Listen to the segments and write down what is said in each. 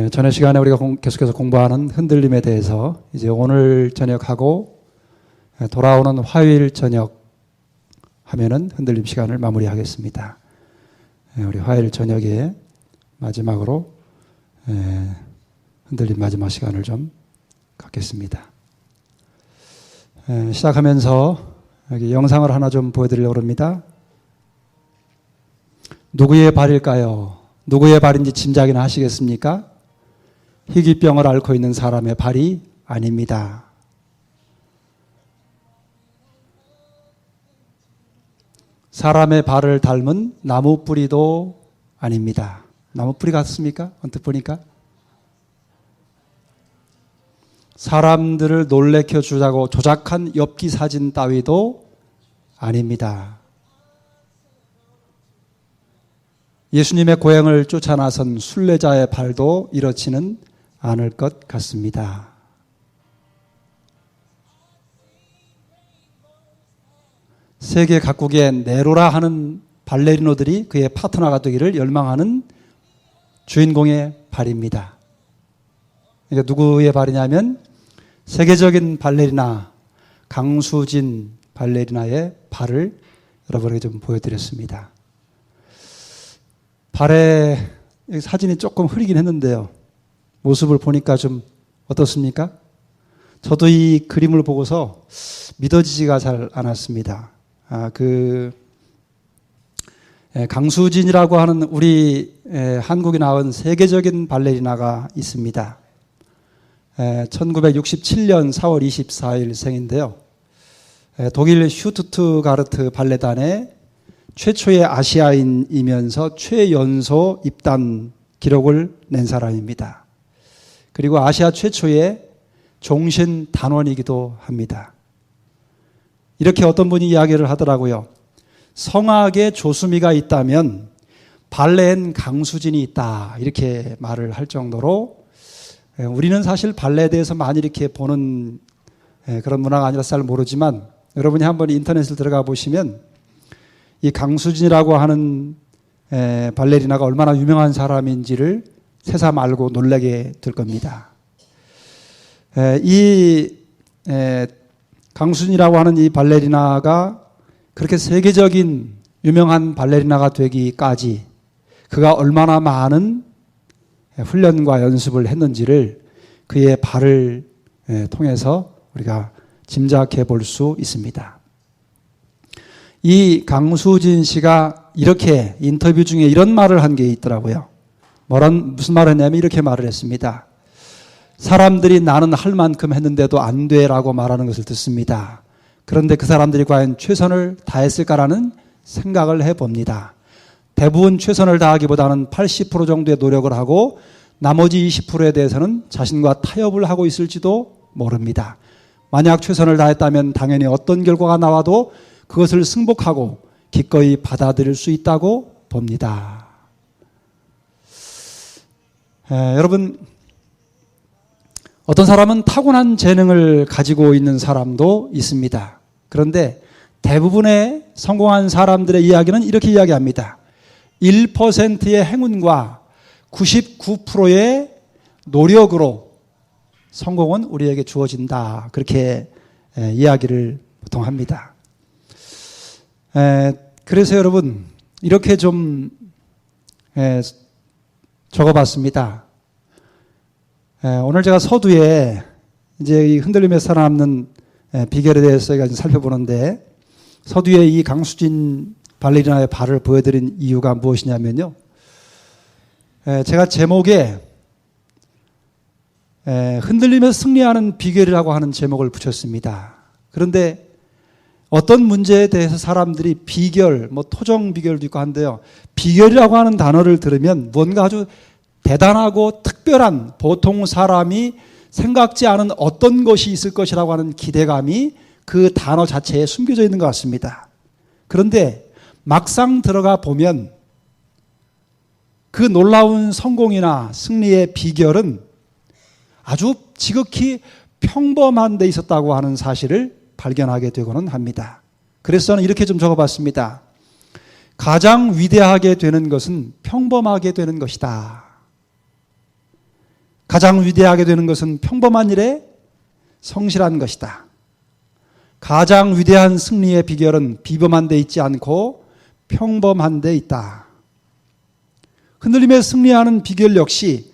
전에 시간에 우리가 계속해서 공부하는 흔들림에 대해서 이제 오늘 저녁하고 돌아오는 화요일 저녁 하면은 흔들림 시간을 마무리하겠습니다. 우리 화요일 저녁에 마지막으로 흔들림 마지막 시간을 좀 갖겠습니다. 시작하면서 여기 영상을 하나 좀 보여드리려고 합니다. 누구의 발일까요? 누구의 발인지 짐작이나 하시겠습니까? 희귀병을 앓고 있는 사람의 발이 아닙니다. 사람의 발을 닮은 나무 뿌리도 아닙니다. 나무 뿌리 같습니까? 언뜻 보니까. 사람들을 놀래켜 주자고 조작한 엽기 사진 따위도 아닙니다. 예수님의 고향을 쫓아 나선 순례자의 발도 이렇지는 않을 것 같습니다. 세계 각국에 네로라 하는 발레리노들이 그의 파트너가 되기를 열망하는 주인공의 발입니다. 그러니까 누구의 발이냐면 세계적인 발레리나 강수진 발레리나의 발을 여러분에게 좀 보여드렸습니다. 발에 사진이 조금 흐리긴 했는데요. 모습을 보니까 좀 어떻습니까? 저도 이 그림을 보고서 믿어지지가 잘 않았습니다. 강수진이라고 하는 우리 한국에 나온 세계적인 발레리나가 있습니다. 1967년 4월 24일 생인데요. 독일 슈투트가르트 발레단의 최초의 아시아인이면서 최연소 입단 기록을 낸 사람입니다. 그리고 아시아 최초의 종신 단원이기도 합니다. 이렇게 어떤 분이 이야기를 하더라고요. 성악에 조수미가 있다면 발레엔 강수진이 있다. 이렇게 말을 할 정도로 우리는 사실 발레에 대해서 많이 이렇게 보는 그런 문화가 아니라서 잘 모르지만 여러분이 한번 인터넷을 들어가 보시면 이 강수진이라고 하는 발레리나가 얼마나 유명한 사람인지를 새삼 알고 놀라게 될 겁니다. 이 강수진이라고 하는 이 발레리나가 그렇게 세계적인 유명한 발레리나가 되기까지 그가 얼마나 많은 훈련과 연습을 했는지를 그의 발을 통해서 우리가 짐작해 볼 수 있습니다. 이 강수진 씨가 이렇게 인터뷰 중에 이런 말을 한 게 있더라고요. 무슨 말을 했냐면 이렇게 말을 했습니다. 사람들이 나는 할 만큼 했는데도 안 돼라고 말하는 것을 듣습니다. 그런데 그 사람들이 과연 최선을 다했을까라는 생각을 해봅니다. 대부분 최선을 다하기보다는 80% 정도의 노력을 하고 나머지 20%에 대해서는 자신과 타협을 하고 있을지도 모릅니다. 만약 최선을 다했다면 당연히 어떤 결과가 나와도 그것을 승복하고 기꺼이 받아들일 수 있다고 봅니다. 여러분, 어떤 사람은 타고난 재능을 가지고 있는 사람도 있습니다. 그런데 대부분의 성공한 사람들의 이야기는 이렇게 이야기합니다. 1%의 행운과 99%의 노력으로 성공은 우리에게 주어진다. 그렇게 이야기를 보통 합니다. 그래서 여러분 이렇게 좀 적어봤습니다. 오늘 제가 서두에 이제 이 흔들림에 살아남는 비결에 대해서 좀 살펴보는데 서두에 이 강수진 발레리나의 발을 보여드린 이유가 무엇이냐면요. 제가 제목에 흔들림에서 승리하는 비결이라고 하는 제목을 붙였습니다. 그런데 어떤 문제에 대해서 사람들이 비결, 토종 비결도 있고 한데요. 비결이라고 하는 단어를 들으면 뭔가 아주 대단하고 특별한 보통 사람이 생각지 않은 어떤 것이 있을 것이라고 하는 기대감이 그 단어 자체에 숨겨져 있는 것 같습니다. 그런데 막상 들어가 보면 그 놀라운 성공이나 승리의 비결은 아주 지극히 평범한 데 있었다고 하는 사실을 발견하게 되고는 합니다. 그래서 저는 이렇게 좀 적어봤습니다. 가장 위대하게 되는 것은 평범하게 되는 것이다. 가장 위대하게 되는 것은 평범한 일에 성실한 것이다. 가장 위대한 승리의 비결은 비범한 데 있지 않고 평범한 데 있다. 흔들림에 승리하는 비결 역시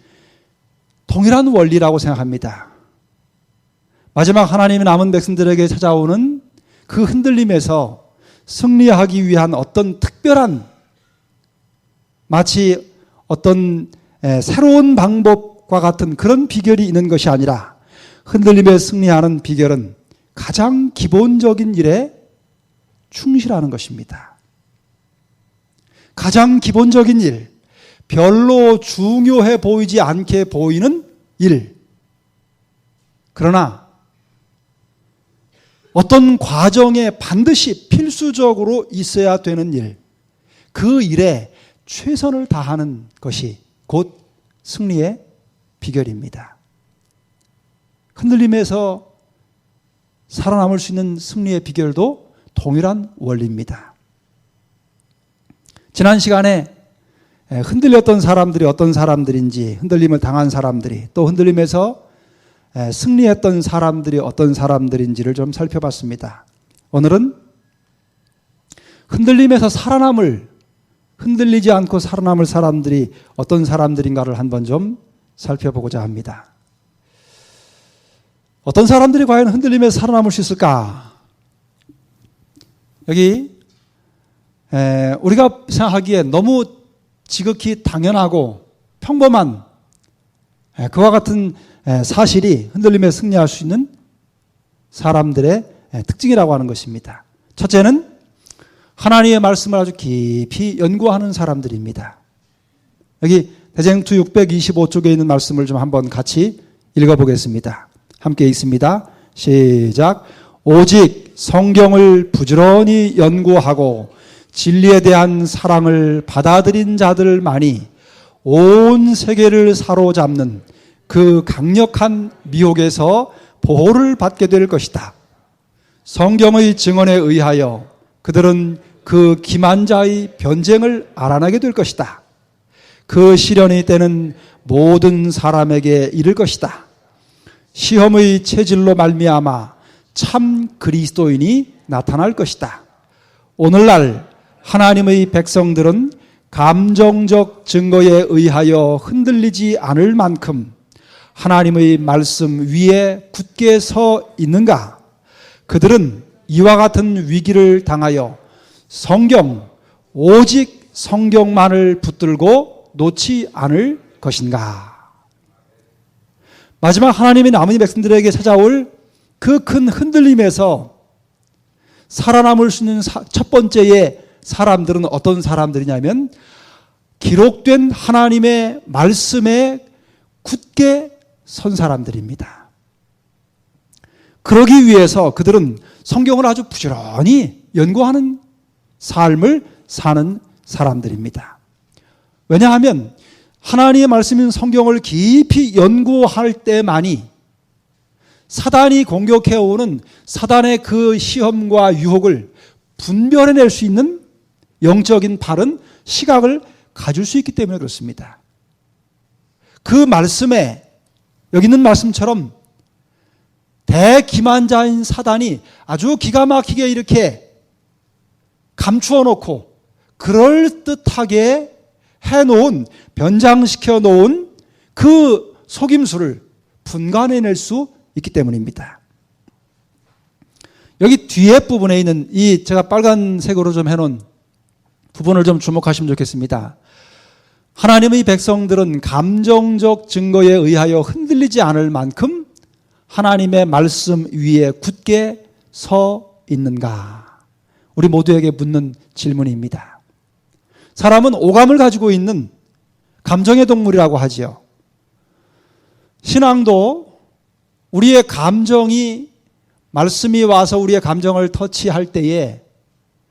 동일한 원리라고 생각합니다. 마지막 하나님의 남은 백성들에게 찾아오는 그 흔들림에서 승리하기 위한 어떤 특별한, 마치 어떤 새로운 방법과 같은 그런 비결이 있는 것이 아니라, 흔들림에 승리하는 비결은 가장 기본적인 일에 충실하는 것입니다. 가장 기본적인 일, 별로 중요해 보이지 않게 보이는 일. 그러나 어떤 과정에 반드시 필수적으로 있어야 되는 일, 그 일에 최선을 다하는 것이 곧 승리의 비결입니다. 흔들림에서 살아남을 수 있는 승리의 비결도 동일한 원리입니다. 지난 시간에 흔들렸던 사람들이 어떤 사람들인지, 흔들림을 당한 사람들이, 또 흔들림에서 승리했던 사람들이 어떤 사람들인지를 좀 살펴봤습니다. 오늘은 흔들림에서 흔들리지 않고 살아남을 사람들이 어떤 사람들인가를 한번 좀 살펴보고자 합니다. 어떤 사람들이 과연 흔들림에서 살아남을 수 있을까? 여기 우리가 생각하기에 너무 지극히 당연하고 평범한 그와 같은 사실이 흔들림에 승리할 수 있는 사람들의 특징이라고 하는 것입니다. 첫째는 하나님의 말씀을 아주 깊이 연구하는 사람들입니다. 여기 대쟁투 625쪽에 있는 말씀을 좀 한번 같이 읽어보겠습니다. 함께 읽습니다. 시작. 오직 성경을 부지런히 연구하고 진리에 대한 사랑을 받아들인 자들만이 온 세계를 사로잡는 그 강력한 미혹에서 보호를 받게 될 것이다. 성경의 증언에 의하여 그들은 그 기만자의 변쟁을 알아내게 될 것이다. 그 시련의 때는 모든 사람에게 이를 것이다. 시험의 체질로 말미암아 참 그리스도인이 나타날 것이다. 오늘날 하나님의 백성들은 감정적 증거에 의하여 흔들리지 않을 만큼 하나님의 말씀 위에 굳게 서 있는가? 그들은 이와 같은 위기를 당하여 성경, 오직 성경만을 붙들고 놓지 않을 것인가? 마지막 하나님의 남은 백성들에게 찾아올 그 큰 흔들림에서 살아남을 수 있는 첫 번째의 사람들은 어떤 사람들이냐면 기록된 하나님의 말씀에 굳게 선 사람들입니다. 그러기 위해서 그들은 성경을 아주 부지런히 연구하는 삶을 사는 사람들입니다. 왜냐하면 하나님의 말씀인 성경을 깊이 연구할 때만이 사단이 공격해오는 사단의 그 시험과 유혹을 분별해낼 수 있는 영적인 바른 시각을 가질 수 있기 때문에 그렇습니다. 그 말씀에 여기 있는 말씀처럼 대기만자인 사단이 아주 기가 막히게 이렇게 감추어 놓고 그럴듯하게 해놓은, 변장시켜 놓은 그 속임수를 분간해낼 수 있기 때문입니다. 여기 뒤에 부분에 있는 이 제가 빨간색으로 좀 해놓은 부분을 좀 주목하시면 좋겠습니다. 하나님의 백성들은 감정적 증거에 의하여 흔들리지 않을 만큼 하나님의 말씀 위에 굳게 서 있는가? 우리 모두에게 묻는 질문입니다. 사람은 오감을 가지고 있는 감정의 동물이라고 하지요. 신앙도 우리의 감정이, 말씀이 와서 우리의 감정을 터치할 때에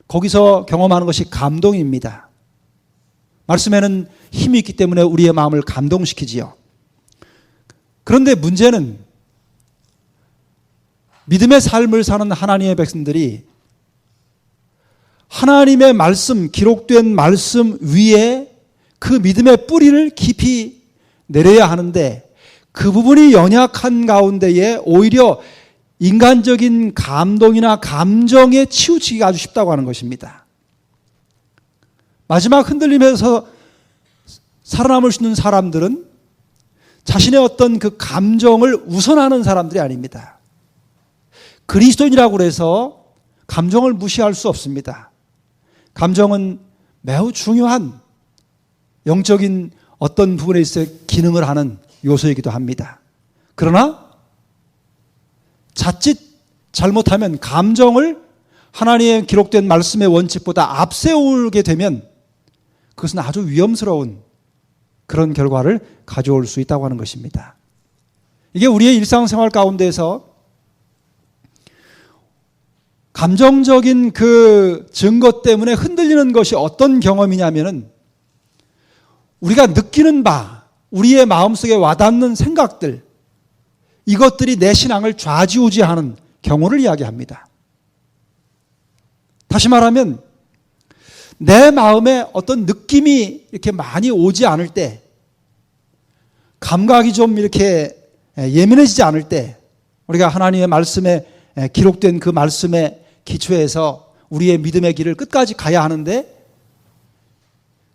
거기서 경험하는 것이 감동입니다. 말씀에는 힘이 있기 때문에 우리의 마음을 감동시키지요. 그런데 문제는 믿음의 삶을 사는 하나님의 백성들이 하나님의 말씀, 기록된 말씀 위에 그 믿음의 뿌리를 깊이 내려야 하는데 그 부분이 연약한 가운데에 오히려 인간적인 감동이나 감정에 치우치기가 아주 쉽다고 하는 것입니다. 마지막 흔들림에서 살아남을 수 있는 사람들은 자신의 어떤 그 감정을 우선하는 사람들이 아닙니다. 그리스도인이라고 해서 감정을 무시할 수 없습니다. 감정은 매우 중요한 영적인 어떤 부분에 있어 기능을 하는 요소이기도 합니다. 그러나 자칫 잘못하면 감정을 하나님의 기록된 말씀의 원칙보다 앞세우게 되면 그것은 아주 위험스러운 그런 결과를 가져올 수 있다고 하는 것입니다. 이게 우리의 일상생활 가운데서 감정적인 그 증거 때문에 흔들리는 것이 어떤 경험이냐면은 우리가 느끼는 바, 우리의 마음속에 와닿는 생각들, 이것들이 내 신앙을 좌지우지하는 경우를 이야기합니다. 다시 말하면 내 마음에 어떤 느낌이 이렇게 많이 오지 않을 때, 감각이 좀 이렇게 예민해지지 않을 때, 우리가 하나님의 말씀에 기록된 그 말씀에 기초해서 우리의 믿음의 길을 끝까지 가야 하는데,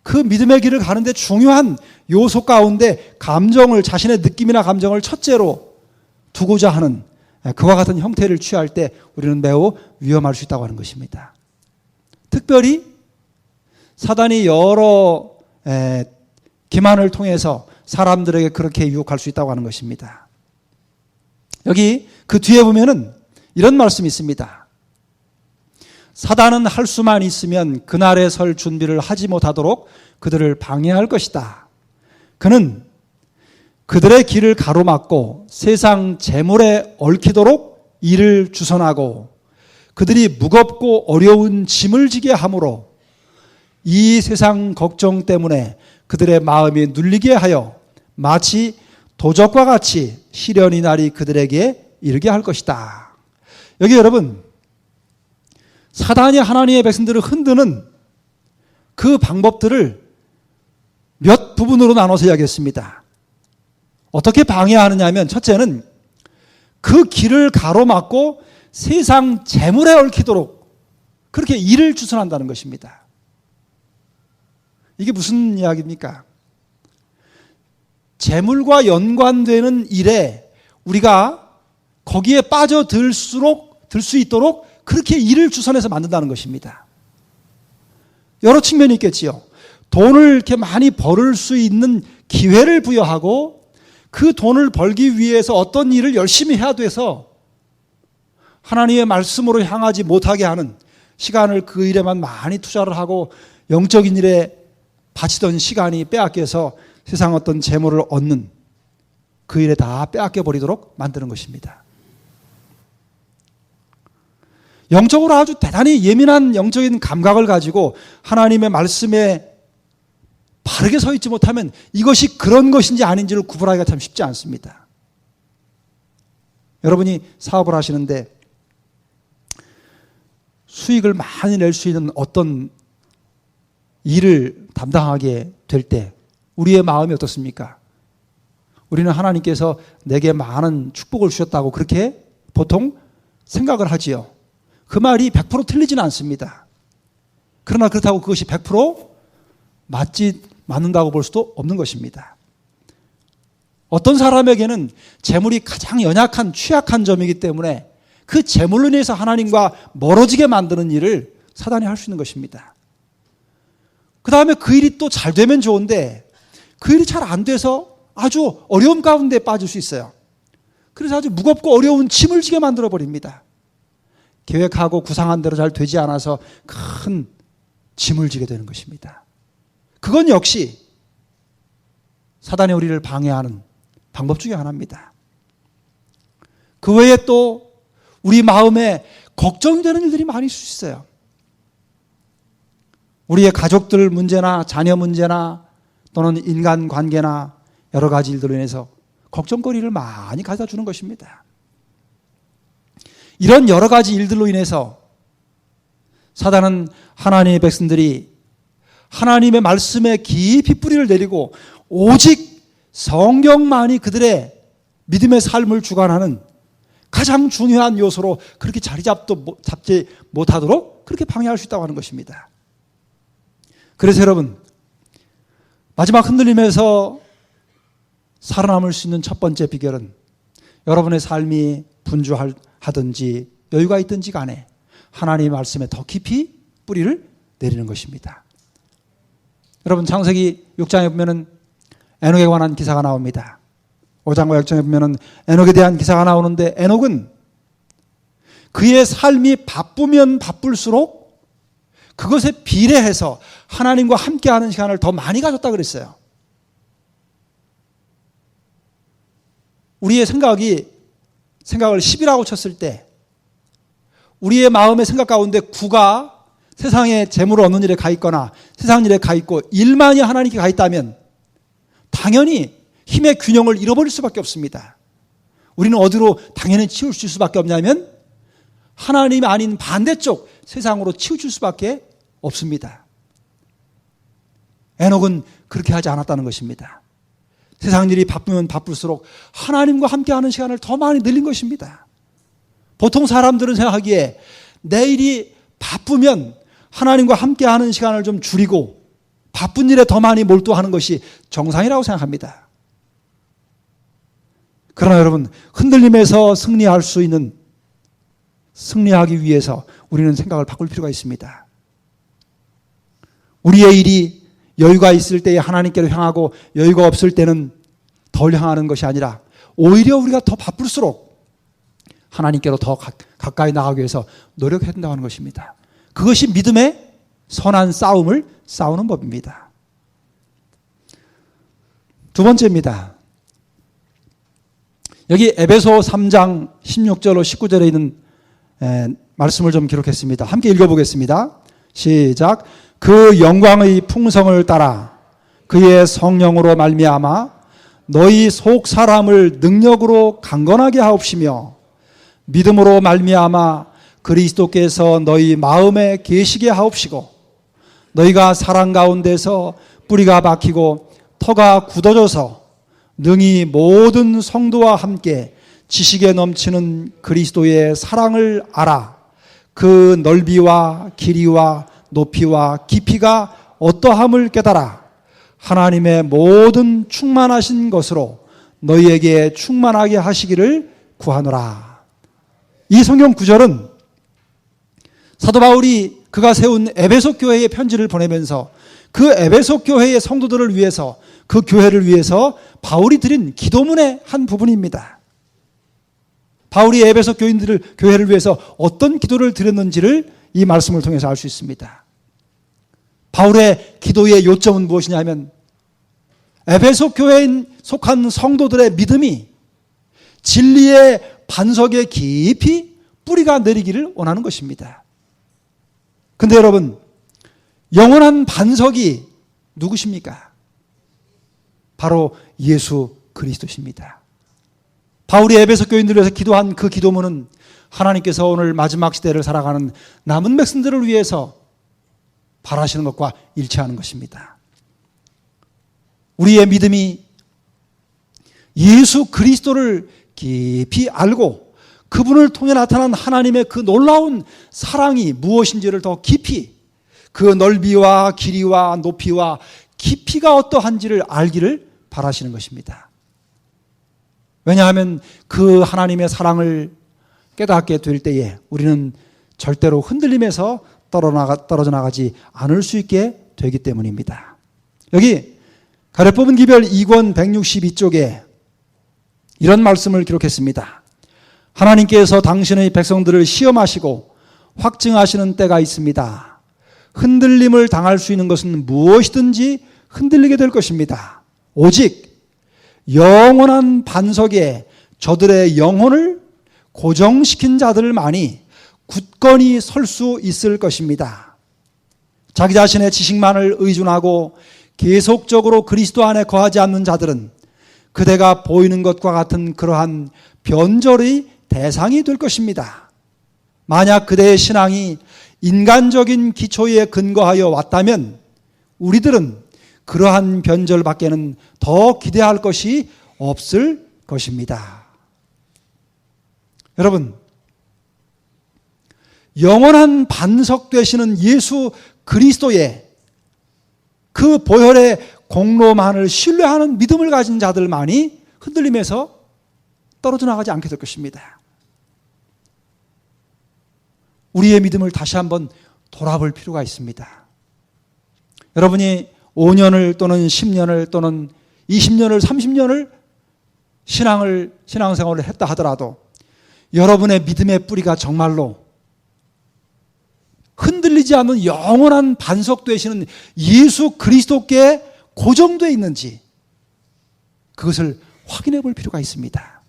그 믿음의 길을 가는데 중요한 요소 가운데 감정을, 자신의 느낌이나 감정을 첫째로 두고자 하는 그와 같은 형태를 취할 때 우리는 매우 위험할 수 있다고 하는 것입니다. 특별히 사단이 여러 기만을 통해서 사람들에게 그렇게 유혹할 수 있다고 하는 것입니다. 여기 그 뒤에 보면은 이런 말씀이 있습니다. 사단은 할 수만 있으면 그날에 설 준비를 하지 못하도록 그들을 방해할 것이다. 그는 그들의 길을 가로막고 세상 재물에 얽히도록 이를 주선하고 그들이 무겁고 어려운 짐을 지게 하므로 이 세상 걱정 때문에 그들의 마음이 눌리게 하여 마치 도적과 같이 시련의 날이 그들에게 이르게 할 것이다. 여기 여러분, 사단이 하나님의 백성들을 흔드는 그 방법들을 몇 부분으로 나눠서 이야기했습니다. 어떻게 방해하느냐 하면 첫째는 그 길을 가로막고 세상 재물에 얽히도록 그렇게 일을 주선한다는 것입니다. 이게 무슨 이야기입니까? 재물과 연관되는 일에 우리가 거기에 빠져들 수 있도록 그렇게 일을 주선해서 만든다는 것입니다. 여러 측면이 있겠지요. 돈을 이렇게 많이 벌을 수 있는 기회를 부여하고 그 돈을 벌기 위해서 어떤 일을 열심히 해야 돼서 하나님의 말씀으로 향하지 못하게 하는 시간을 그 일에만 많이 투자를 하고 영적인 일에 바치던 시간이 빼앗겨서 세상 어떤 재물을 얻는 그 일에 다 빼앗겨 버리도록 만드는 것입니다. 영적으로 아주 대단히 예민한 영적인 감각을 가지고 하나님의 말씀에 바르게 서 있지 못하면 이것이 그런 것인지 아닌지를 구분하기가 참 쉽지 않습니다. 여러분이 사업을 하시는데 수익을 많이 낼 수 있는 어떤 일을 담당하게 될 때 우리의 마음이 어떻습니까? 우리는 하나님께서 내게 많은 축복을 주셨다고 그렇게 보통 생각을 하지요. 그 말이 100% 틀리지는 않습니다. 그러나 그렇다고 그것이 100% 맞는다고 볼 수도 없는 것입니다. 어떤 사람에게는 재물이 가장 연약한 취약한 점이기 때문에 그 재물로 인해서 하나님과 멀어지게 만드는 일을 사단이 할 수 있는 것입니다. 그 다음에 그 일이 또 잘 되면 좋은데 그 일이 잘 안 돼서 아주 어려움 가운데 빠질 수 있어요. 그래서 아주 무겁고 어려운 짐을 지게 만들어 버립니다. 계획하고 구상한 대로 잘 되지 않아서 큰 짐을 지게 되는 것입니다. 그건 역시 사단이 우리를 방해하는 방법 중에 하나입니다. 그 외에 또 우리 마음에 걱정되는 일들이 많이 있을 수 있어요. 우리의 가족들 문제나 자녀 문제나 또는 인간관계나 여러 가지 일들로 인해서 걱정거리를 많이 가져다 주는 것입니다. 이런 여러 가지 일들로 인해서 사단은 하나님의 백성들이 하나님의 말씀에 깊이 뿌리를 내리고 오직 성경만이 그들의 믿음의 삶을 주관하는 가장 중요한 요소로 그렇게 잡지 못하도록 그렇게 방해할 수 있다고 하는 것입니다. 그래서 여러분, 마지막 흔들림에서 살아남을 수 있는 첫 번째 비결은 여러분의 삶이 분주하든지 여유가 있든지 간에 하나님의 말씀에 더 깊이 뿌리를 내리는 것입니다. 여러분, 창세기 6장에 보면은 에녹에 관한 기사가 나옵니다. 5장과 6장에 보면은 에녹에 대한 기사가 나오는데, 에녹은 그의 삶이 바쁘면 바쁠수록 그것에 비례해서 하나님과 함께하는 시간을 더 많이 가졌다 그랬어요. 우리의 생각을 10이라고 쳤을 때 우리의 마음의 생각 가운데 9가 세상에 재물을 얻는 일에 가 있거나 세상 일에 가 있고 1만이 하나님께 가 있다면 당연히 힘의 균형을 잃어버릴 수밖에 없습니다. 우리는 어디로 당연히 치우칠 수밖에 없냐면 하나님이 아닌 반대쪽 세상으로 치우칠 수밖에 없습니다. 에녹은 그렇게 하지 않았다는 것입니다. 세상 일이 바쁘면 바쁠수록 하나님과 함께하는 시간을 더 많이 늘린 것입니다. 보통 사람들은 생각하기에 내 일이 바쁘면 하나님과 함께하는 시간을 좀 줄이고 바쁜 일에 더 많이 몰두하는 것이 정상이라고 생각합니다. 그러나 여러분, 흔들림에서 승리하기 위해서 우리는 생각을 바꿀 필요가 있습니다. 우리의 일이 여유가 있을 때에 하나님께로 향하고 여유가 없을 때는 덜 향하는 것이 아니라 오히려 우리가 더 바쁠수록 하나님께로 더 가까이 나가기 위해서 노력해야 된다고 하는 것입니다. 그것이 믿음의 선한 싸움을 싸우는 법입니다. 두 번째입니다. 여기 에베소 3장 16절로 19절에 있는 말씀을 좀 기록했습니다. 함께 읽어보겠습니다. 시작. 그 영광의 풍성을 따라 그의 성령으로 말미암아 너희 속 사람을 능력으로 강건하게 하옵시며 믿음으로 말미암아 그리스도께서 너희 마음에 계시게 하옵시고 너희가 사랑 가운데서 뿌리가 박히고 터가 굳어져서 능히 모든 성도와 함께 지식에 넘치는 그리스도의 사랑을 알아 그 넓이와 길이와 높이와 깊이가 어떠함을 깨달아 하나님의 모든 충만하신 것으로 너희에게 충만하게 하시기를 구하노라. 이 성경 구절은 사도 바울이 그가 세운 에베소 교회에 편지를 보내면서 그 에베소 교회의 성도들을 위해서, 그 교회를 위해서 바울이 드린 기도문의 한 부분입니다. 바울이 에베소 교회를 위해서 어떤 기도를 드렸는지를 이 말씀을 통해서 알 수 있습니다. 바울의 기도의 요점은 무엇이냐면 에베소 교회에 속한 성도들의 믿음이 진리의 반석에 깊이 뿌리가 내리기를 원하는 것입니다. 근데 여러분, 영원한 반석이 누구십니까? 바로 예수 그리스도십니다. 바울이 에베소 교인들을 위해서 기도한 그 기도문은 하나님께서 오늘 마지막 시대를 살아가는 남은 백성들을 위해서 바라시는 것과 일치하는 것입니다. 우리의 믿음이 예수 그리스도를 깊이 알고 그분을 통해 나타난 하나님의 그 놀라운 사랑이 무엇인지를 더 깊이, 그 넓이와 길이와 높이와 깊이가 어떠한지를 알기를 바라시는 것입니다. 왜냐하면 그 하나님의 사랑을 깨닫게 될 때에 우리는 절대로 흔들림에서 떨어져 나가지 않을 수 있게 되기 때문입니다. 여기 가래 뽑은 기별 2권 162쪽에 이런 말씀을 기록했습니다. 하나님께서 당신의 백성들을 시험하시고 확증하시는 때가 있습니다. 흔들림을 당할 수 있는 것은 무엇이든지 흔들리게 될 것입니다. 오직 영원한 반석에 저들의 영혼을 고정시킨 자들만이 굳건히 설 수 있을 것입니다. 자기 자신의 지식만을 의존하고 계속적으로 그리스도 안에 거하지 않는 자들은 그대가 보이는 것과 같은 그러한 변절의 대상이 될 것입니다. 만약 그대의 신앙이 인간적인 기초에 근거하여 왔다면 우리들은 그러한 변절밖에는 더 기대할 것이 없을 것입니다. 여러분, 영원한 반석 되시는 예수 그리스도의 그 보혈의 공로만을 신뢰하는 믿음을 가진 자들만이 흔들림에서 떨어져 나가지 않게 될 것입니다. 우리의 믿음을 다시 한번 돌아볼 필요가 있습니다. 여러분이 5년을 또는 10년을 또는 20년을 30년을 신앙생활을 했다 하더라도 여러분의 믿음의 뿌리가 정말로 흔들리지 않는 영원한 반석 되시는 예수 그리스도께 고정되어 있는지 그것을 확인해 볼 필요가 있습니다.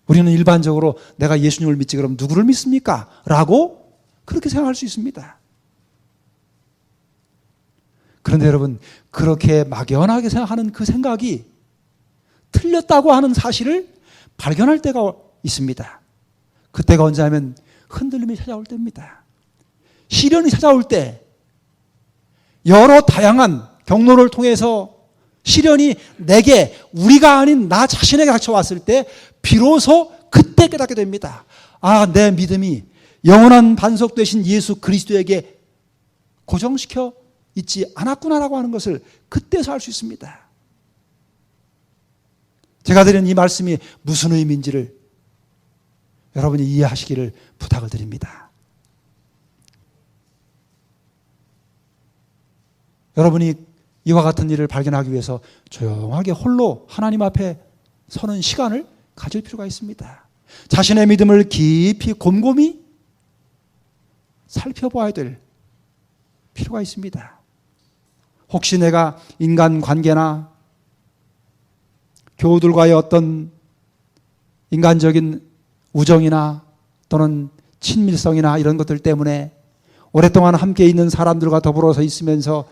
우리는 일반적으로 내가 예수님을 믿지 그럼 누구를 믿습니까? 라고 그렇게 생각할 수 있습니다. 그런데 여러분, 그렇게 막연하게 생각하는 그 생각이 틀렸다고 하는 사실을 발견할 때가 있습니다. 그때가 언제 하면 흔들림이 찾아올 때입니다. 시련이 찾아올 때 여러 다양한 경로를 통해서 시련이 내게, 우리가 아닌 나 자신에게 닥쳐왔을 때 비로소 그때 깨닫게 됩니다. 아, 내 믿음이 영원한 반석 되신 예수 그리스도에게 고정시켜 있지 않았구나라고 하는 것을 그때서 알 수 있습니다. 제가 드린 이 말씀이 무슨 의미인지를 여러분이 이해하시기를 부탁을 드립니다. 여러분이 이와 같은 일을 발견하기 위해서 조용하게 홀로 하나님 앞에 서는 시간을 가질 필요가 있습니다. 자신의 믿음을 깊이 곰곰이 살펴봐야 될 필요가 있습니다. 혹시 내가 인간관계나 교우들과의 어떤 인간적인 우정이나 또는 친밀성이나 이런 것들 때문에 오랫동안 함께 있는 사람들과 더불어서 있으면서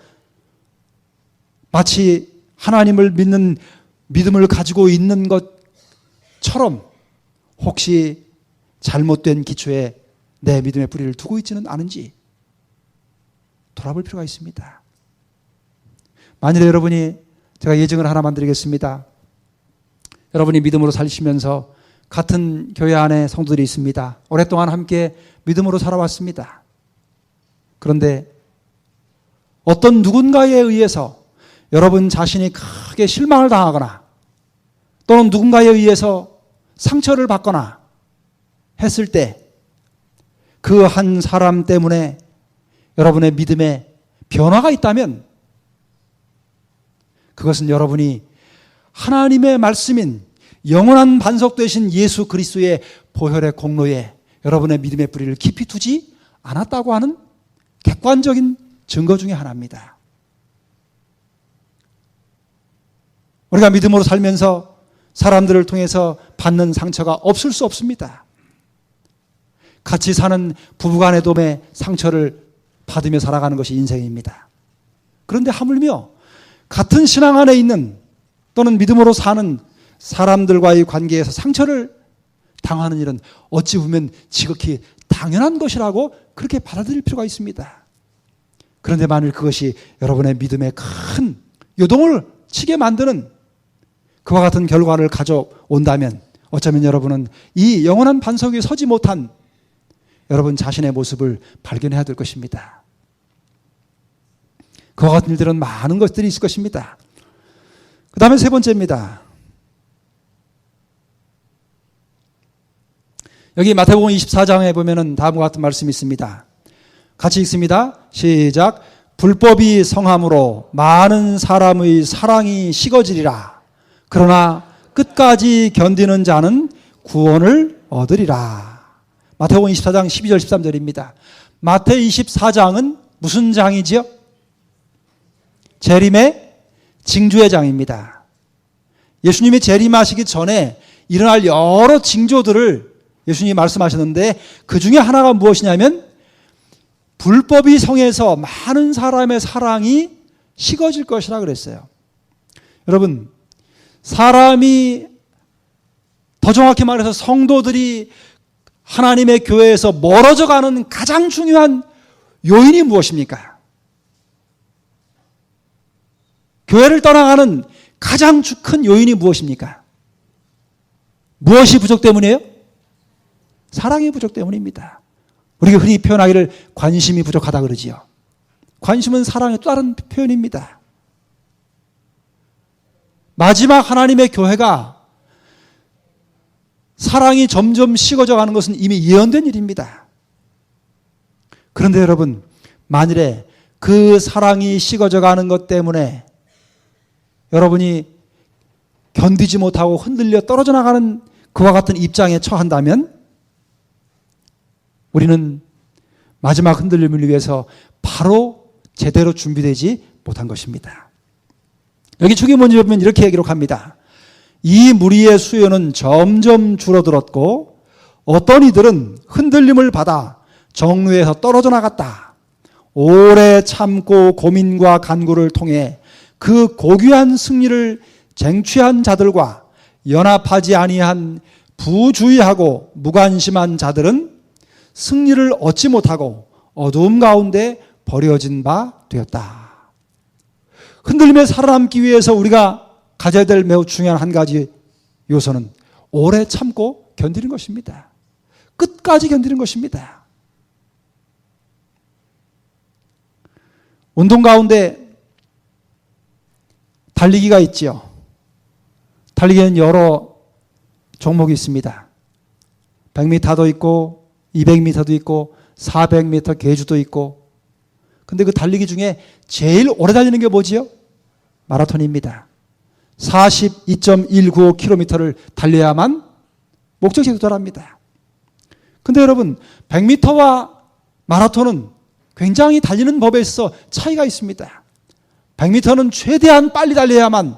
마치 하나님을 믿는 믿음을 가지고 있는 것처럼 혹시 잘못된 기초에 내 믿음의 뿌리를 두고 있지는 않은지 돌아볼 필요가 있습니다. 만일에 여러분이, 제가 예증을 하나만 드리겠습니다. 여러분이 믿음으로 살시면서 같은 교회 안에 성도들이 있습니다. 오랫동안 함께 믿음으로 살아왔습니다. 그런데 어떤 누군가에 의해서 여러분 자신이 크게 실망을 당하거나 또는 누군가에 의해서 상처를 받거나 했을 때 그 한 사람 때문에 여러분의 믿음에 변화가 있다면 그것은 여러분이 하나님의 말씀인 영원한 반석 되신 예수 그리스도의 보혈의 공로에 여러분의 믿음의 뿌리를 깊이 두지 않았다고 하는 객관적인 증거 중에 하나입니다. 우리가 믿음으로 살면서 사람들을 통해서 받는 상처가 없을 수 없습니다. 같이 사는 부부간의 도매 상처를 받으며 살아가는 것이 인생입니다. 그런데 하물며 같은 신앙 안에 있는 또는 믿음으로 사는 사람들과의 관계에서 상처를 당하는 일은 어찌 보면 지극히 당연한 것이라고 그렇게 받아들일 필요가 있습니다. 그런데 만일 그것이 여러분의 믿음에 큰 요동을 치게 만드는 그와 같은 결과를 가져온다면 어쩌면 여러분은 이 영원한 반석 위에 서지 못한 여러분 자신의 모습을 발견해야 될 것입니다. 그와 같은 일들은 많은 것들이 있을 것입니다. 그 다음에 세 번째입니다. 여기 마태복음 24장에 보면은 다음과 같은 말씀이 있습니다. 같이 읽습니다. 시작. 불법이 성함으로 많은 사람의 사랑이 식어지리라. 그러나 끝까지 견디는 자는 구원을 얻으리라. 마태복음 24장 12절 13절입니다. 마태 24장은 무슨 장이지요? 재림의 징조의 장입니다. 예수님이 재림하시기 전에 일어날 여러 징조들을 예수님이 말씀하셨는데 그 중에 하나가 무엇이냐면 불법이 성해서 많은 사람의 사랑이 식어질 것이라 그랬어요. 여러분, 사람이, 더 정확히 말해서 성도들이 하나님의 교회에서 멀어져 가는 가장 중요한 요인이 무엇입니까? 교회를 떠나가는 가장 큰 요인이 무엇입니까? 무엇이 부족 때문이에요? 사랑의 부족 때문입니다. 우리가 흔히 표현하기를 관심이 부족하다 그러지요. 관심은 사랑의 또 다른 표현입니다. 마지막 하나님의 교회가 사랑이 점점 식어져 가는 것은 이미 예언된 일입니다. 그런데 여러분, 만일에 그 사랑이 식어져 가는 것 때문에 여러분이 견디지 못하고 흔들려 떨어져 나가는 그와 같은 입장에 처한다면 우리는 마지막 흔들림을 위해서 바로 제대로 준비되지 못한 것입니다. 여기 주기문제 보면 이렇게 기록합니다. 이 무리의 수요는 점점 줄어들었고 어떤 이들은 흔들림을 받아 정lu에서 떨어져 나갔다. 오래 참고 고민과 간구를 통해 그 고귀한 승리를 쟁취한 자들과 연합하지 아니한 부주의하고 무관심한 자들은 승리를 얻지 못하고 어두움 가운데 버려진 바 되었다. 흔들림에 살아남기 위해서 우리가 가져야 될 매우 중요한 한 가지 요소는 오래 참고 견디는 것입니다. 끝까지 견디는 것입니다. 운동 가운데 달리기가 있지요. 달리기는 여러 종목이 있습니다. 100m도 있고 200m도 있고 400m 계주도 있고. 근데 그 달리기 중에 제일 오래 달리는 게 뭐지요? 마라톤입니다. 42.195km를 달려야만 목적지에 도달합니다. 근데 여러분, 100m와 마라톤은 굉장히 달리는 법에 있어 차이가 있습니다. 100m는 최대한 빨리 달려야만,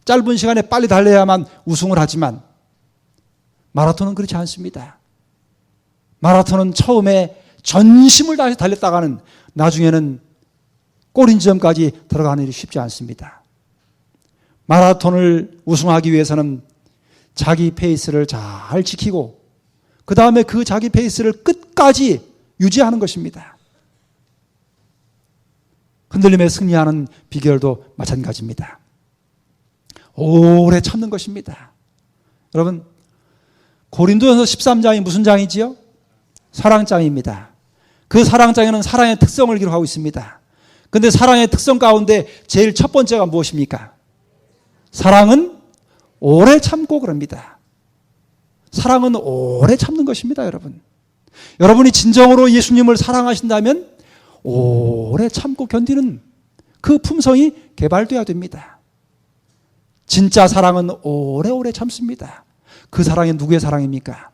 짧은 시간에 빨리 달려야만 우승을 하지만 마라톤은 그렇지 않습니다. 마라톤은 처음에 전심을 다해서 달렸다가는 나중에는 골인 지점까지 들어가는 일이 쉽지 않습니다. 마라톤을 우승하기 위해서는 자기 페이스를 잘 지키고 그 다음에 그 자기 페이스를 끝까지 유지하는 것입니다. 흔들림에 승리하는 비결도 마찬가지입니다. 오래 참는 것입니다. 여러분, 고린도전서 13장이 무슨 장이지요? 사랑장입니다. 그 사랑장에는 사랑의 특성을 기록하고 있습니다. 그런데 사랑의 특성 가운데 제일 첫 번째가 무엇입니까? 사랑은 오래 참고 그럽니다. 사랑은 오래 참는 것입니다, 여러분. 여러분이 진정으로 예수님을 사랑하신다면 오래 참고 견디는 그 품성이 개발되어야 됩니다. 진짜 사랑은 오래오래 참습니다. 그 사랑이 누구의 사랑입니까?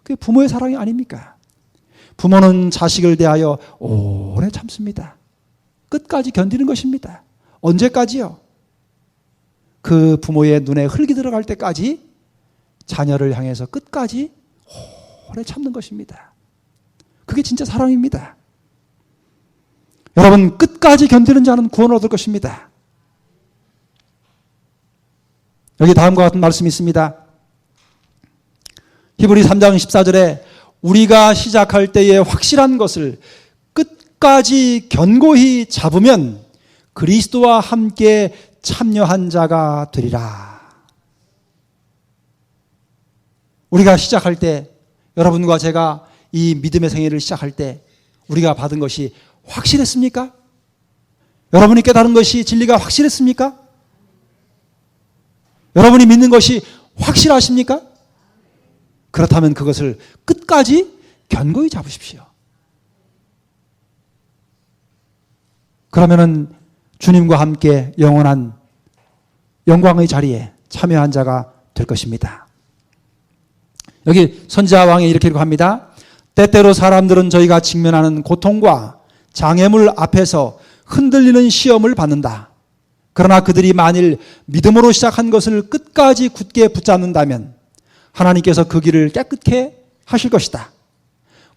그게 부모의 사랑이 아닙니까? 부모는 자식을 대하여 오래 참습니다. 끝까지 견디는 것입니다. 언제까지요? 그 부모의 눈에 흙이 들어갈 때까지 자녀를 향해서 끝까지 오래 참는 것입니다. 그게 진짜 사랑입니다. 여러분, 끝까지 견디는 자는 구원을 얻을 것입니다. 여기 다음과 같은 말씀이 있습니다. 히브리 3장 14절에 우리가 시작할 때에 확실한 것을 끝까지 견고히 잡으면 그리스도와 함께 참여한 자가 되리라. 우리가 시작할 때, 여러분과 제가 이 믿음의 생애를 시작할 때 우리가 받은 것이 확실했습니까? 여러분이 깨달은 것이 진리가 확실했습니까? 여러분이 믿는 것이 확실하십니까? 그렇다면 그것을 끝까지 견고히 잡으십시오. 그러면은 주님과 함께 영원한 영광의 자리에 참여한 자가 될 것입니다. 여기 선지자 왕이 이렇게 기록합니다. 때때로 사람들은 저희가 직면하는 고통과 장애물 앞에서 흔들리는 시험을 받는다. 그러나 그들이 만일 믿음으로 시작한 것을 끝까지 굳게 붙잡는다면 하나님께서 그 길을 깨끗게 하실 것이다.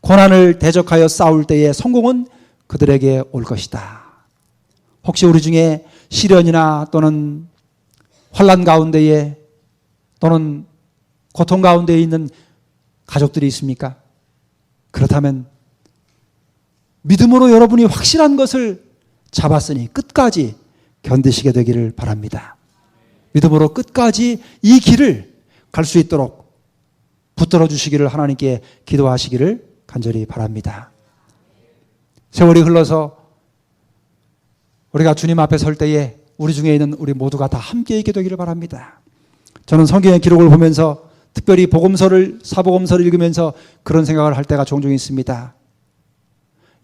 고난을 대적하여 싸울 때의 성공은 그들에게 올 것이다. 혹시 우리 중에 시련이나 또는 환난 가운데에 또는 고통 가운데에 있는 가족들이 있습니까? 그렇다면 믿음으로 여러분이 확실한 것을 잡았으니 끝까지 견디시게 되기를 바랍니다. 믿음으로 끝까지 이 길을 갈 수 있도록 붙들어 주시기를 하나님께 기도하시기를 간절히 바랍니다. 세월이 흘러서 우리가 주님 앞에 설 때에 우리 중에 있는 우리 모두가 다 함께 있게 되기를 바랍니다. 저는 성경의 기록을 보면서 특별히 사복음서를 읽으면서 그런 생각을 할 때가 종종 있습니다.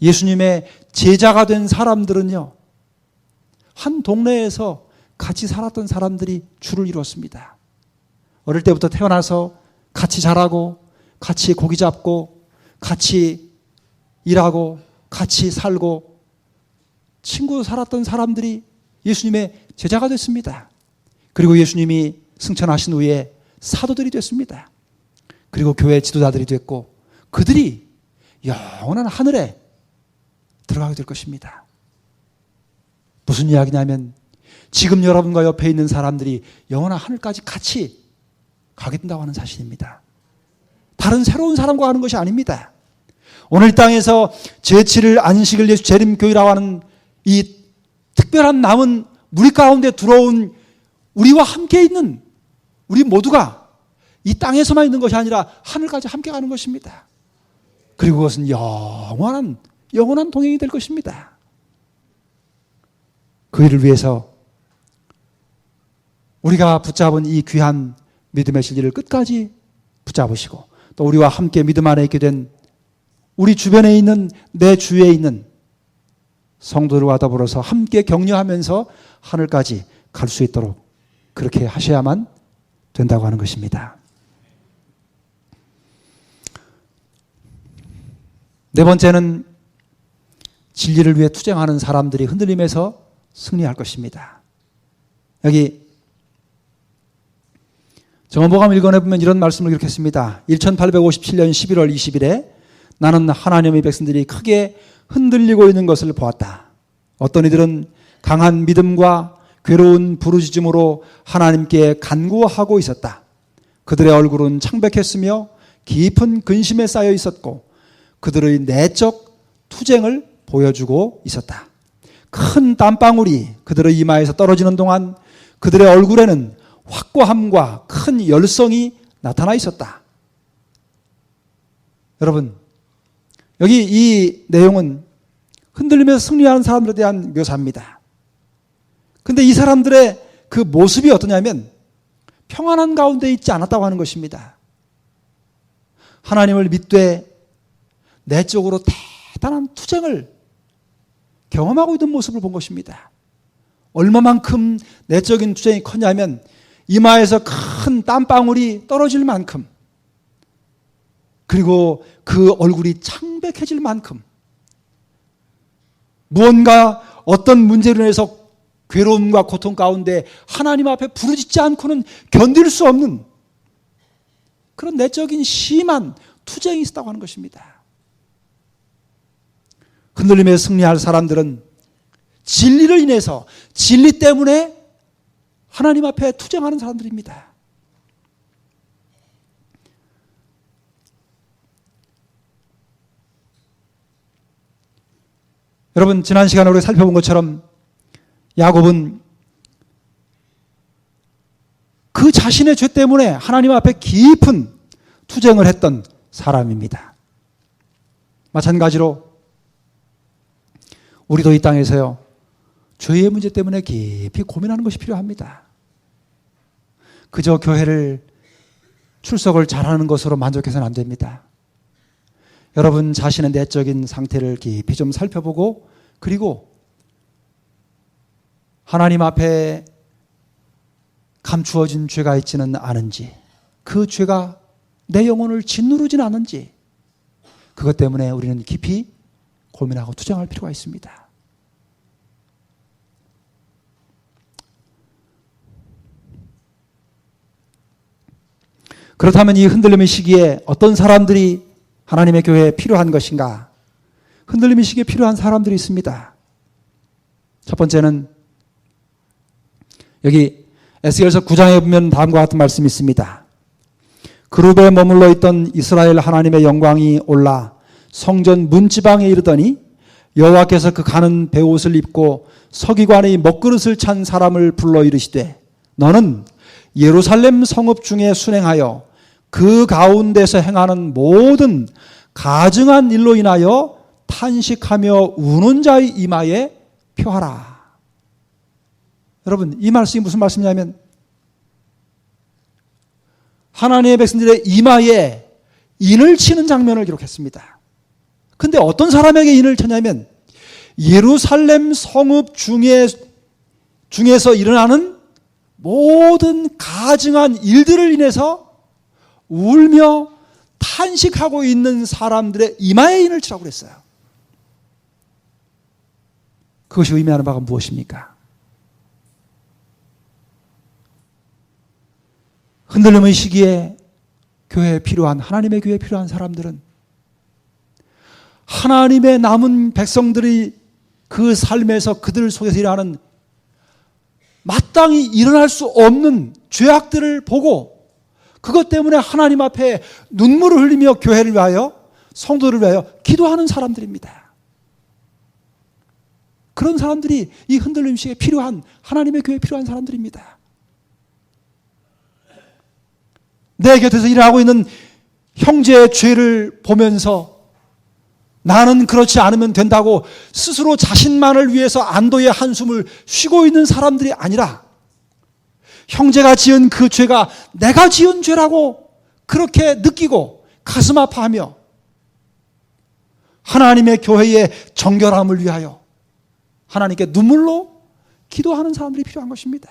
예수님의 제자가 된 사람들은요, 한 동네에서 같이 살았던 사람들이 줄을 이뤘습니다. 어릴 때부터 태어나서 같이 자라고, 같이 고기 잡고, 같이 일하고, 같이 살고, 친구 살았던 사람들이 예수님의 제자가 됐습니다. 그리고 예수님이 승천하신 후에 사도들이 됐습니다. 그리고 교회 지도자들이 됐고, 그들이 영원한 하늘에 들어가게 될 것입니다. 무슨 이야기냐면 지금 여러분과 옆에 있는 사람들이 영원한 하늘까지 같이 가게 된다고 하는 사실입니다. 다른 새로운 사람과 하는 것이 아닙니다. 오늘 땅에서 제7일 안식일 예수 재림교회라고 하는 이 특별한 남은 무리 가운데 들어온 우리와 함께 있는 우리 모두가 이 땅에서만 있는 것이 아니라 하늘까지 함께 가는 것입니다. 그리고 그것은 영원한 동행이 될 것입니다. 그 일을 위해서 우리가 붙잡은 이 귀한 믿음의 진리를 끝까지 붙잡으시고, 또 우리와 함께 믿음 안에 있게 된 우리 주변에 있는 내 주위에 있는 성도들과 더불어서 함께 격려하면서 하늘까지 갈 수 있도록 그렇게 하셔야만 된다고 하는 것입니다. 네 번째는 진리를 위해 투쟁하는 사람들이 흔들림에서 승리할 것입니다. 여기 정언복음 1권에 보면 이런 말씀을 기록했습니다. 1857년 11월 20일에 나는 하나님의 백성들이 크게 흔들리고 있는 것을 보았다. 어떤 이들은 강한 믿음과 괴로운 부르짖음으로 하나님께 간구하고 있었다. 그들의 얼굴은 창백했으며 깊은 근심에 쌓여 있었고 그들의 내적 투쟁을 보여주고 있었다. 큰 땀방울이 그들의 이마에서 떨어지는 동안 그들의 얼굴에는 확고함과 큰 열성이 나타나 있었다. 여러분, 여기 이 내용은 흔들리면서 승리하는 사람들에 대한 묘사입니다. 근데 이 사람들의 그 모습이 어떠냐면 평안한 가운데 있지 않았다고 하는 것입니다. 하나님을 믿되 내적으로 대단한 투쟁을 경험하고 있는 모습을 본 것입니다. 얼마만큼 내적인 투쟁이 컸냐면 이마에서 큰 땀방울이 떨어질 만큼, 그리고 그 얼굴이 창백해질 만큼, 무언가 어떤 문제로 인해서 괴로움과 고통 가운데 하나님 앞에 부르짖지 않고는 견딜 수 없는 그런 내적인 심한 투쟁이 있었다고 하는 것입니다. 흔들림에 승리할 사람들은 진리를 인해서, 진리 때문에 하나님 앞에 투쟁하는 사람들입니다. 여러분, 지난 시간에 우리가 살펴본 것처럼 야곱은 그 자신의 죄 때문에 하나님 앞에 깊은 투쟁을 했던 사람입니다. 마찬가지로 우리도 이 땅에서요, 죄의 문제 때문에 깊이 고민하는 것이 필요합니다. 그저 교회를 출석을 잘하는 것으로 만족해서는 안 됩니다. 여러분 자신의 내적인 상태를 깊이 좀 살펴보고, 그리고 하나님 앞에 감추어진 죄가 있지는 않은지, 그 죄가 내 영혼을 짓누르지는 않은지, 그것 때문에 우리는 깊이 고민하고 투쟁할 필요가 있습니다. 그렇다면 이 흔들림의 시기에 어떤 사람들이 하나님의 교회에 필요한 것인가? 흔들림의 시기에 필요한 사람들이 있습니다. 첫 번째는 여기 에스겔서 9장에 보면 다음과 같은 말씀이 있습니다. 그룹에 머물러 있던 이스라엘 하나님의 영광이 올라 성전 문지방에 이르더니 여호와께서 그 가는 베옷을 입고 서기관의 먹그릇을 찬 사람을 불러 이르시되 너는 예루살렘 성읍 중에 순행하여 그 가운데서 행하는 모든 가증한 일로 인하여 탄식하며 우는 자의 이마에 표하라. 여러분, 이 말씀이 무슨 말씀이냐면 하나님의 백성들의 이마에 인을 치는 장면을 기록했습니다. 근데 어떤 사람에게 인을 쳤냐면 예루살렘 성읍 중에서 일어나는 모든 가증한 일들을 인해서 울며 탄식하고 있는 사람들의 이마에 인을 치라고 그랬어요. 그것이 의미하는 바가 무엇입니까? 흔들림의 시기에 교회에 필요한, 하나님의 교회에 필요한 사람들은 하나님의 남은 백성들이 그 삶에서 그들 속에서 일어나는 마땅히 일어날 수 없는 죄악들을 보고 그것 때문에 하나님 앞에 눈물을 흘리며 교회를 위하여, 성도를 위하여 기도하는 사람들입니다. 그런 사람들이 이 흔들림 시기에 필요한, 하나님의 교회에 필요한 사람들입니다. 내 곁에서 일하고 있는 형제의 죄를 보면서 나는 그렇지 않으면 된다고 스스로 자신만을 위해서 안도의 한숨을 쉬고 있는 사람들이 아니라 형제가 지은 그 죄가 내가 지은 죄라고 그렇게 느끼고 가슴 아파하며 하나님의 교회의 정결함을 위하여 하나님께 눈물로 기도하는 사람들이 필요한 것입니다.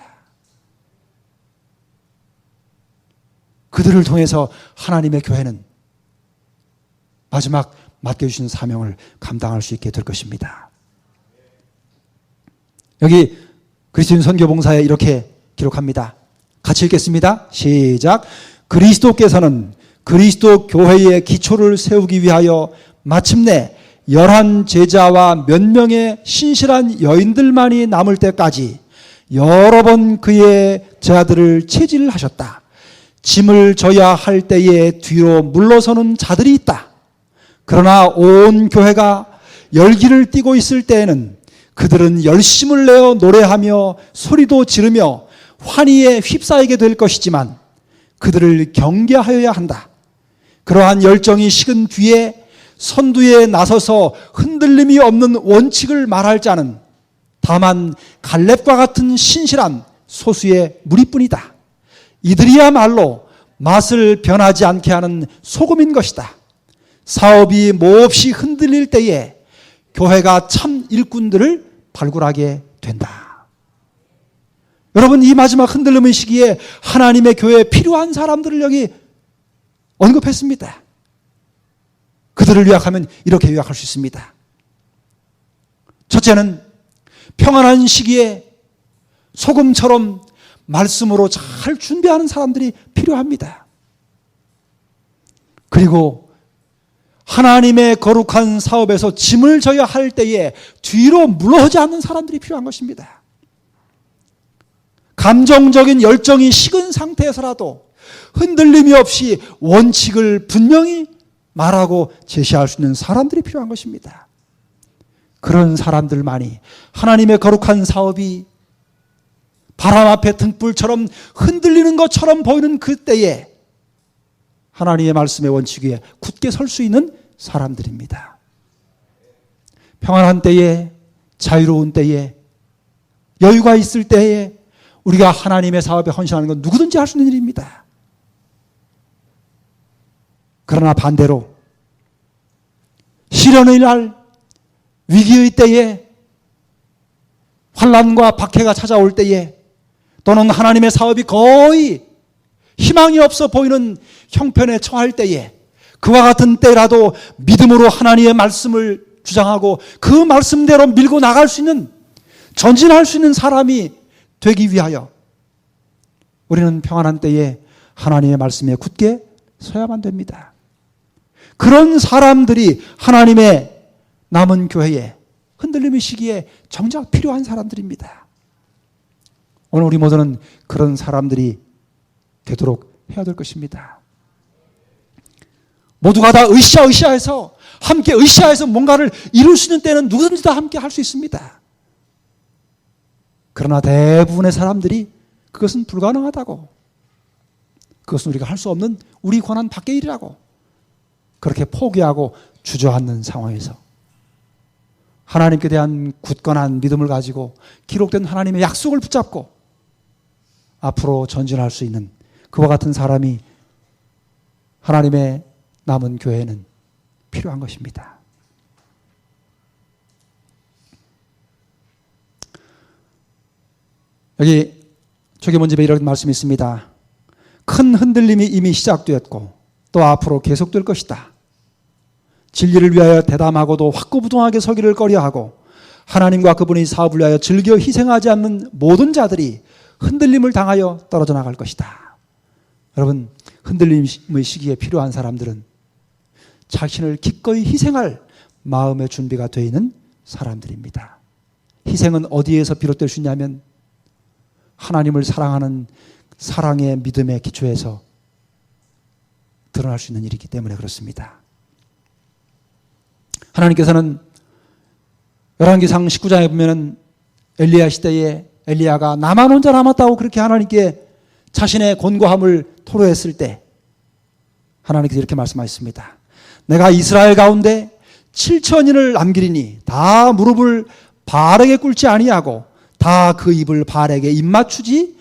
그들을 통해서 하나님의 교회는 마지막 맡겨주신 사명을 감당할 수 있게 될 것입니다. 여기 그리스도인 선교봉사에 이렇게 기록합니다. 같이 읽겠습니다. 시작. 그리스도께서는 그리스도 교회의 기초를 세우기 위하여 마침내 11 제자와 몇 명의 신실한 여인들만이 남을 때까지 여러 번 그의 제자들을 체질하셨다. 짐을 져야 할 때에 뒤로 물러서는 자들이 있다. 그러나 온 교회가 열기를 띠고 있을 때에는 그들은 열심을 내어 노래하며 소리도 지르며 환희에 휩싸이게 될 것이지만 그들을 경계하여야 한다. 그러한 열정이 식은 뒤에 선두에 나서서 흔들림이 없는 원칙을 말할 자는 다만 갈렙과 같은 신실한 소수의 무리뿐이다. 이들이야말로 맛을 변하지 않게 하는 소금인 것이다. 사업이 몹시 흔들릴 때에 교회가 참 일꾼들을 발굴하게 된다. 여러분, 이 마지막 흔들림의 시기에 하나님의 교회에 필요한 사람들을 여기 언급했습니다. 그들을 요약하면 이렇게 요약할 수 있습니다. 첫째는 평안한 시기에 소금처럼 말씀으로 잘 준비하는 사람들이 필요합니다. 그리고 하나님의 거룩한 사업에서 짐을 져야 할 때에 뒤로 물러서지 않는 사람들이 필요한 것입니다. 감정적인 열정이 식은 상태에서라도 흔들림이 없이 원칙을 분명히 말하고 제시할 수 있는 사람들이 필요한 것입니다. 그런 사람들만이 하나님의 거룩한 사업이 바람 앞에 등불처럼 흔들리는 것처럼 보이는 그때에 하나님의 말씀의 원칙 위에 굳게 설 수 있는 사람들입니다. 평안한 때에, 자유로운 때에, 여유가 있을 때에 우리가 하나님의 사업에 헌신하는 건 누구든지 할 수 있는 일입니다. 그러나 반대로 시련의 날, 위기의 때에, 환난과 박해가 찾아올 때에, 또는 하나님의 사업이 거의 희망이 없어 보이는 형편에 처할 때에, 그와 같은 때라도 믿음으로 하나님의 말씀을 주장하고 그 말씀대로 밀고 나갈 수 있는, 전진할 수 있는 사람이 되기 위하여 우리는 평안한 때에 하나님의 말씀에 굳게 서야만 됩니다. 그런 사람들이 하나님의 남은 교회에 흔들림의 시기에 정작 필요한 사람들입니다. 오늘 우리 모두는 그런 사람들이 되도록 해야 될 것입니다. 모두가 다 으쌰으쌰해서 함께 으쌰해서 뭔가를 이룰 수 있는 때는 누구든지 다 함께 할 수 있습니다. 그러나 대부분의 사람들이 그것은 불가능하다고. 그것은 우리가 할 수 없는 우리 권한 밖의 일이라고. 그렇게 포기하고 주저앉는 상황에서 하나님께 대한 굳건한 믿음을 가지고 기록된 하나님의 약속을 붙잡고 앞으로 전진할 수 있는 그와 같은 사람이 하나님의 남은 교회에는 필요한 것입니다. 여기 초기문집에 이런 말씀이 있습니다. 큰 흔들림이 이미 시작되었고 또 앞으로 계속될 것이다. 진리를 위하여 대담하고도 확고부동하게 서기를 꺼려하고 하나님과 그분의 사업을 위하여 즐겨 희생하지 않는 모든 자들이 흔들림을 당하여 떨어져 나갈 것이다. 여러분, 흔들림의 시기에 필요한 사람들은 자신을 기꺼이 희생할 마음의 준비가 되어 있는 사람들입니다. 희생은 어디에서 비롯될 수 있냐면 하나님을 사랑하는 사랑의 믿음의 기초에서 드러날 수 있는 일이기 때문에 그렇습니다. 하나님께서는 열왕기상 19장에 보면은 엘리야 시대에 엘리야가 나만 혼자 남았다고 그렇게 하나님께 자신의 곤고함을 토로했을 때 하나님께서 이렇게 말씀하셨습니다. 내가 이스라엘 가운데 7천인을 남기리니 다 무릎을 바알에게 꿇지 아니하고 다 그 입을 바알에게 입맞추지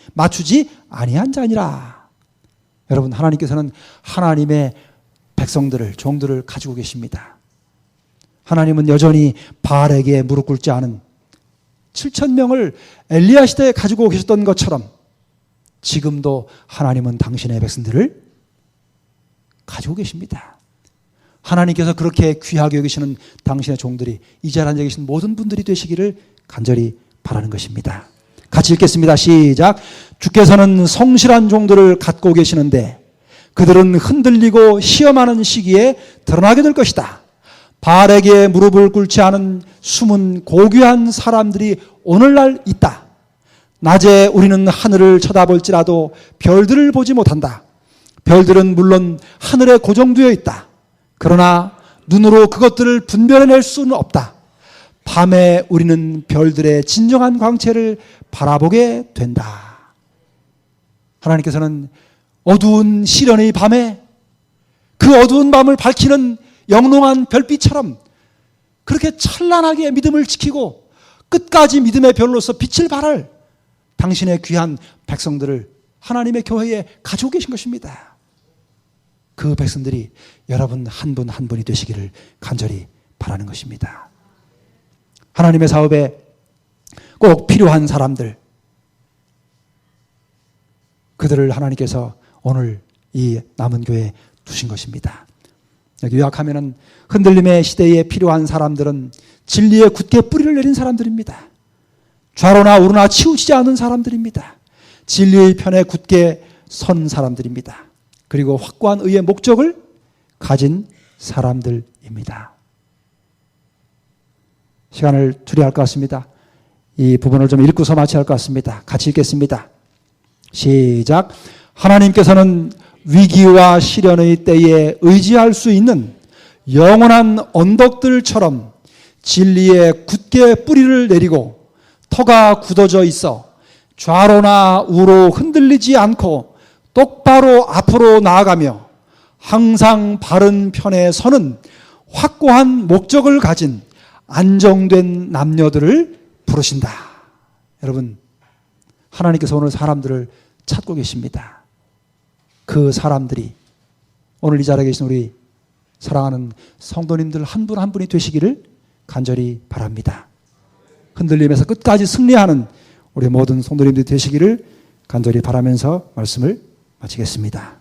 아니한 자니라. 여러분, 하나님께서는 하나님의 백성들을, 종들을 가지고 계십니다. 하나님은 여전히 바알에게 무릎 꿇지 않은 7천 명을 엘리야 시대에 가지고 계셨던 것처럼 지금도 하나님은 당신의 백성들을 가지고 계십니다. 하나님께서 그렇게 귀하게 여기시는 당신의 종들이 이 자리에 앉아 계신 모든 분들이 되시기를 간절히 바라는 것입니다. 같이 읽겠습니다. 시작. 주께서는 성실한 종들을 갖고 계시는데 그들은 흔들리고 시험하는 시기에 드러나게 될 것이다. 바알에게 무릎을 꿇지 않은 숨은 고귀한 사람들이 오늘날 있다. 낮에 우리는 하늘을 쳐다볼지라도 별들을 보지 못한다. 별들은 물론 하늘에 고정되어 있다. 그러나 눈으로 그것들을 분별해낼 수는 없다. 밤에 우리는 별들의 진정한 광채를 바라보게 된다. 하나님께서는 어두운 시련의 밤에 그 어두운 밤을 밝히는 영롱한 별빛처럼 그렇게 찬란하게 믿음을 지키고 끝까지 믿음의 별로서 빛을 발할 당신의 귀한 백성들을 하나님의 교회에 가지고 계신 것입니다. 그 백성들이 여러분 한 분 한 분이 되시기를 간절히 바라는 것입니다. 하나님의 사업에 꼭 필요한 사람들, 그들을 하나님께서 오늘 이 남은 교회에 두신 것입니다. 여기 요약하면은 흔들림의 시대에 필요한 사람들은 진리에 굳게 뿌리를 내린 사람들입니다. 좌로나 우로나 치우치지 않은 사람들입니다. 진리의 편에 굳게 선 사람들입니다. 그리고 확고한 의의 목적을 가진 사람들입니다. 시간을 줄여야 할 것 같습니다. 이 부분을 좀 읽고서 마쳐야 할 것 같습니다. 같이 읽겠습니다. 시작. 하나님께서는 위기와 시련의 때에 의지할 수 있는 영원한 언덕들처럼 진리에 굳게 뿌리를 내리고 터가 굳어져 있어 좌로나 우로 흔들리지 않고 똑바로 앞으로 나아가며 항상 바른 편에 서는 확고한 목적을 가진 안정된 남녀들을 부르신다. 여러분, 하나님께서 오늘 사람들을 찾고 계십니다. 그 사람들이 오늘 이 자리에 계신 우리 사랑하는 성도님들 한 분 한 분이 되시기를 간절히 바랍니다. 흔들림에서 끝까지 승리하는 우리 모든 성도님들이 되시기를 간절히 바라면서 말씀을 마치겠습니다.